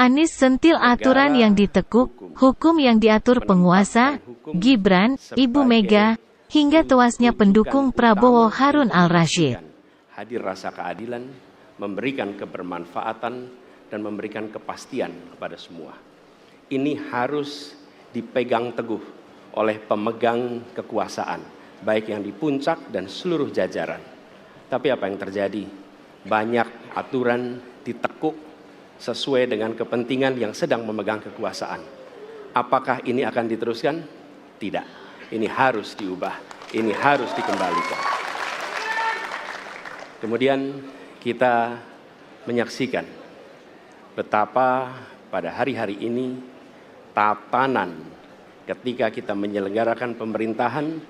Anies sentil aturan yang ditekuk, hukum yang diatur penguasa, Gibran, Ibu Mega, hingga tewasnya pendukung Prabowo Harun al-Rashid. Hadir rasa keadilan, memberikan kebermanfaatan, dan memberikan kepastian kepada semua. Ini harus dipegang teguh oleh pemegang kekuasaan, baik yang di puncak dan seluruh jajaran. Tapi apa yang terjadi? Banyak aturan ditekuk sesuai dengan kepentingan yang sedang memegang kekuasaan. Apakah ini akan diteruskan? Tidak. Ini harus diubah. Ini harus dikembalikan. Kemudian kita menyaksikan betapa pada hari-hari ini tatanan ketika kita menyelenggarakan pemerintahan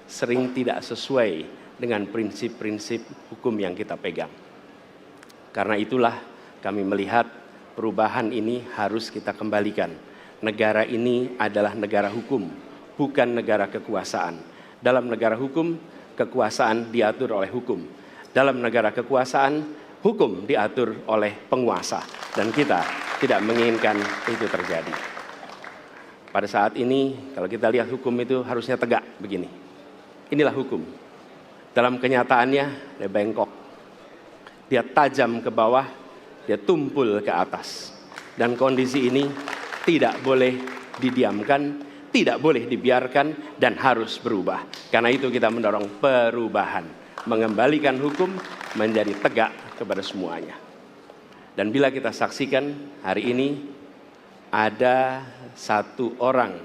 sering tidak sesuai dengan prinsip-prinsip hukum yang kita pegang. Karena itulah kami melihat perubahan ini harus kita kembalikan. Negara ini adalah negara hukum, bukan negara kekuasaan. Dalam negara hukum, kekuasaan diatur oleh hukum. Dalam negara kekuasaan, hukum diatur oleh penguasa. Dan kita tidak menginginkan itu terjadi. Pada saat ini, kalau kita lihat hukum itu harusnya tegak begini. Inilah hukum. Dalam kenyataannya, dia bengkok. Dia tajam ke bawah, dia tumpul ke atas. Dan kondisi ini tidak boleh didiamkan, tidak boleh dibiarkan, dan harus berubah. Karena itu kita mendorong perubahan, mengembalikan hukum menjadi tegak kepada semuanya. Dan bila kita saksikan hari ini ada satu orang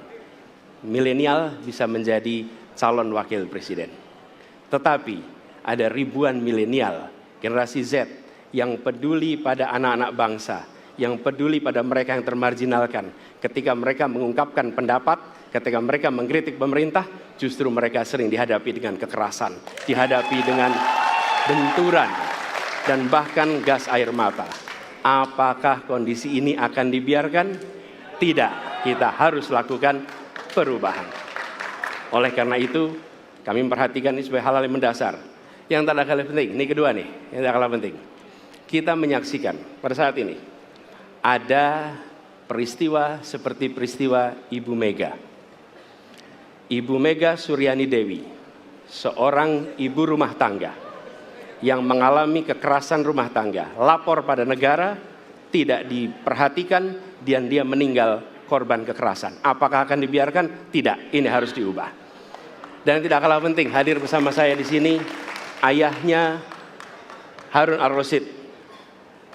milenial bisa menjadi calon wakil presiden. Tetapi ada ribuan milenial, generasi Z, yang peduli pada anak-anak bangsa, yang peduli pada mereka yang termarginalkan. Ketika mereka mengungkapkan pendapat, ketika mereka mengkritik pemerintah, justru mereka sering dihadapi dengan kekerasan, dihadapi dengan benturan, dan bahkan gas air mata. Apakah kondisi ini akan dibiarkan? Tidak, kita harus lakukan perubahan. Oleh karena itu, kami memperhatikan ini sebagai hal-hal yang mendasar. Yang tak kalah penting, ini kedua nih, yang tak kalah penting. Kita menyaksikan pada saat ini ada peristiwa seperti peristiwa Ibu Mega. Ibu Mega Suryani Dewi, seorang ibu rumah tangga yang mengalami kekerasan rumah tangga, lapor pada negara, tidak diperhatikan, dan dia meninggal korban kekerasan. Apakah akan dibiarkan? Tidak, ini harus diubah. Dan tidak kalah penting, hadir bersama saya di sini ayahnya Harun al-Rashid.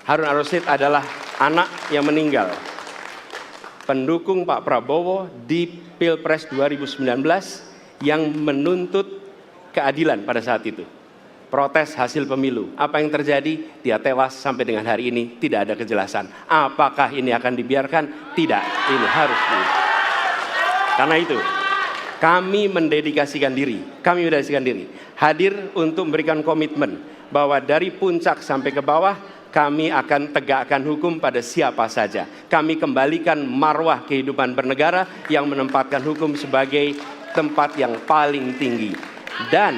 Harun al-Rashid adalah anak yang meninggal, pendukung Pak Prabowo di Pilpres 2019 yang menuntut keadilan pada saat itu. Protes hasil pemilu. Apa yang terjadi? Dia tewas sampai dengan hari ini tidak ada kejelasan. Apakah ini akan dibiarkan? Tidak, ini harus diubah. Karena itu, kami mendedikasikan diri, hadir untuk memberikan komitmen bahwa dari puncak sampai ke bawah, kami akan tegakkan hukum pada siapa saja. Kami kembalikan marwah kehidupan bernegara yang menempatkan hukum sebagai tempat yang paling tinggi. Dan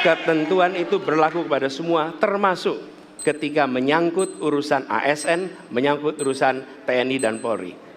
ketentuan itu berlaku kepada semua, termasuk ketika menyangkut urusan ASN, menyangkut urusan TNI dan Polri.